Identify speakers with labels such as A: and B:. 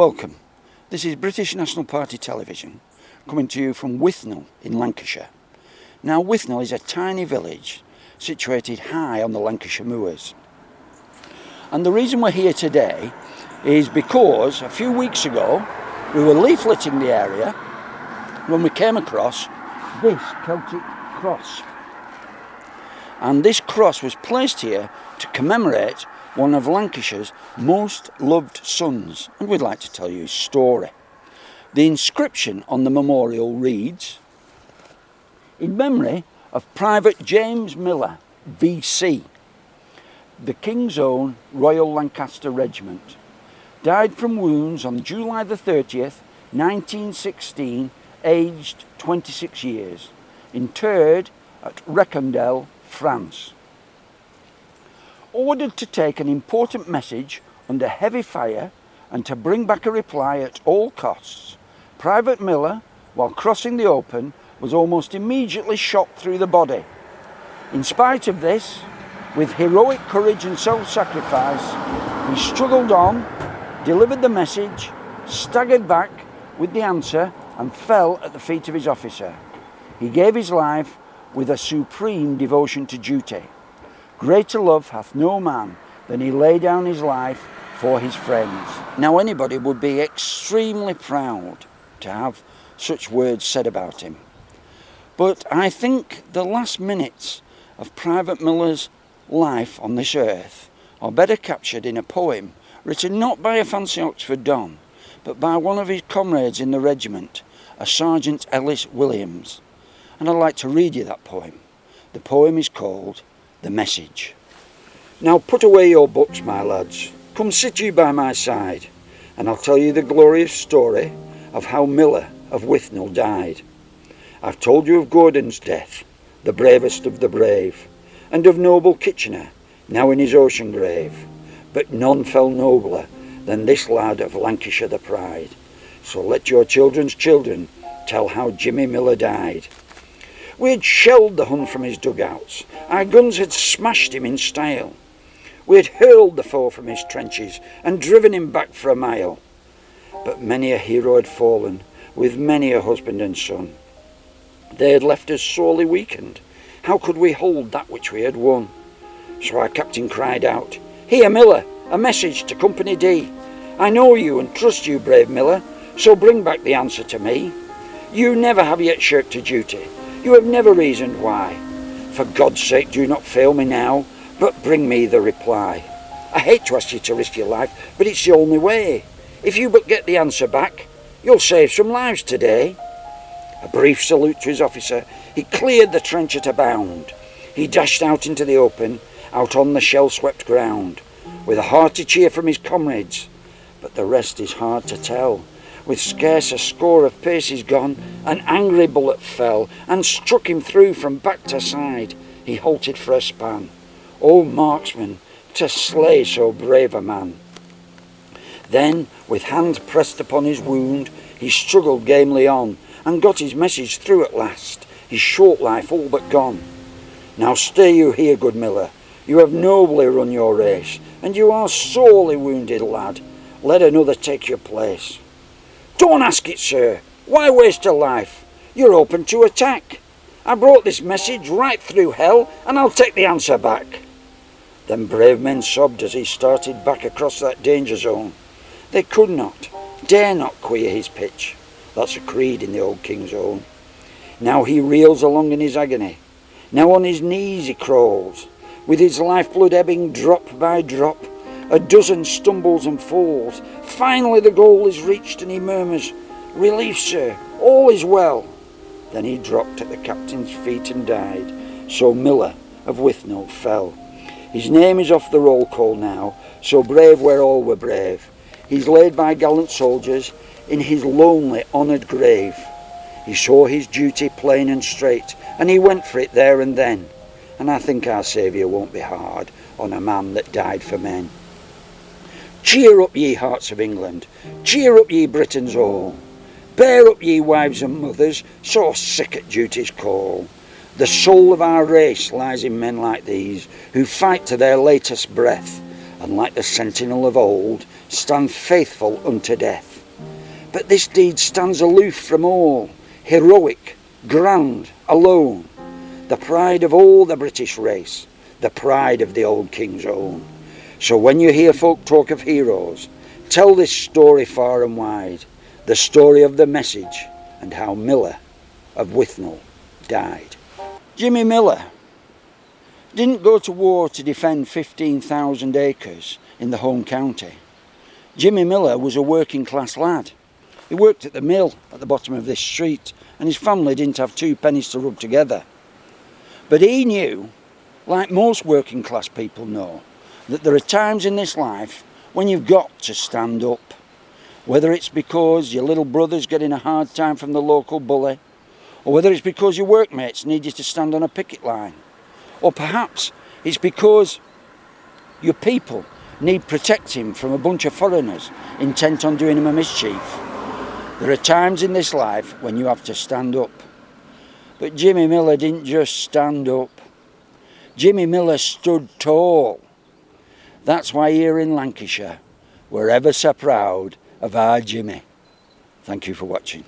A: Welcome. This is British National Party Television, coming to you from Withnell in Lancashire. Now, Withnell is a tiny village situated high on the Lancashire moors. And the reason we're here today is because a few weeks ago we were leafleting the area when we came across this Celtic cross. And this cross was placed here to commemorate one of Lancashire's most loved sons, and we'd like to tell you his story. The inscription on the memorial reads, "In memory of Private James Miller, VC, the King's Own Royal Lancaster Regiment, died from wounds on July the 30th, 1916, aged 26 years, interred at Recondel, France. Ordered to take an important message under heavy fire and to bring back a reply at all costs, Private Miller, while crossing the open, was almost immediately shot through the body. In spite of this, with heroic courage and self-sacrifice, he struggled on, delivered the message, staggered back with the answer and fell at the feet of his officer. He gave his life with a supreme devotion to duty. Greater love hath no man than he lay down his life for his friends." Now, anybody would be extremely proud to have such words said about him. But I think the last minutes of Private Miller's life on this earth are better captured in a poem written not by a fancy Oxford Don, but by one of his comrades in the regiment, a Sergeant Ellis Williams. And I'd like to read you that poem. The poem is called "The Message." "Now put away your books, my lads. Come sit you by my side, and I'll tell you the glorious story of how Miller of Withnell died. I've told you of Gordon's death, the bravest of the brave, and of noble Kitchener, now in his ocean grave. But none fell nobler than this lad of Lancashire the pride. So let your children's children tell how Jimmy Miller died. We had shelled the Hun from his dugouts. Our guns had smashed him in style. We had hurled the foe from his trenches and driven him back for a mile. But many a hero had fallen, with many a husband and son. They had left us sorely weakened. How could we hold that which we had won? So our captain cried out, 'Here, Miller, a message to Company D. I know you and trust you, brave Miller, so bring back the answer to me. You never have yet shirked a duty. You have never reasoned why. For God's sake, do not fail me now, but bring me the reply. I hate to ask you to risk your life, but it's the only way. If you but get the answer back, you'll save some lives today.' A brief salute to his officer, he cleared the trench at a bound. He dashed out into the open, out on the shell-swept ground, with a hearty cheer from his comrades. But the rest is hard to tell. With scarce a score of paces gone, an angry bullet fell and struck him through from back to side. He halted for a span. O marksman, to slay so brave a man! Then, with hand pressed upon his wound, he struggled gamely on, and got his message through at last, his short life all but gone. Now stay you here, good Miller, you have nobly run your race, and you are sorely wounded, lad. Let another take your place. Don't ask it, sir. Why waste a life? You're open to attack. I brought this message right through hell, and I'll take the answer back." Then brave men sobbed as he started back across that danger zone. They could not, dare not queer his pitch. That's a creed in the old King's Own. Now he reels along in his agony. Now on his knees he crawls, with his lifeblood ebbing drop by drop. A dozen stumbles and falls. Finally the goal is reached and he murmurs, "Relief, sir, all is well." Then he dropped at the captain's feet and died. So Miller of Withnell fell. His name is off the roll call now, so brave where all were brave. He's laid by gallant soldiers in his lonely honoured grave. He saw his duty plain and straight, and he went for it there and then. And I think our Saviour won't be hard on a man that died for men. Cheer up, ye hearts of England, cheer up, ye Britons all. Bear up, ye wives and mothers, so sick at duty's call. The soul of our race lies in men like these, who fight to their latest breath, and like the sentinel of old, stand faithful unto death. But this deed stands aloof from all, heroic, grand, alone, the pride of all the British race, the pride of the old King's Own. So when you hear folk talk of heroes, tell this story far and wide, the story of the message and how Miller of Withnell died. Jimmy Miller didn't go to war to defend 15,000 acres in the home county. Jimmy Miller was a working class lad. He worked at the mill at the bottom of this street, and his family didn't have 2 pennies to rub together. But he knew, like most working class people know, that there are times in this life when you've got to stand up. Whether it's because your little brother's getting a hard time from the local bully, or whether it's because your workmates need you to stand on a picket line, or perhaps it's because your people need protecting from a bunch of foreigners intent on doing him a mischief. There are times in this life when you have to stand up. But Jimmy Miller didn't just stand up. Jimmy Miller stood tall. That's why here in Lancashire, we're ever so proud of our Jimmy. Thank you for watching.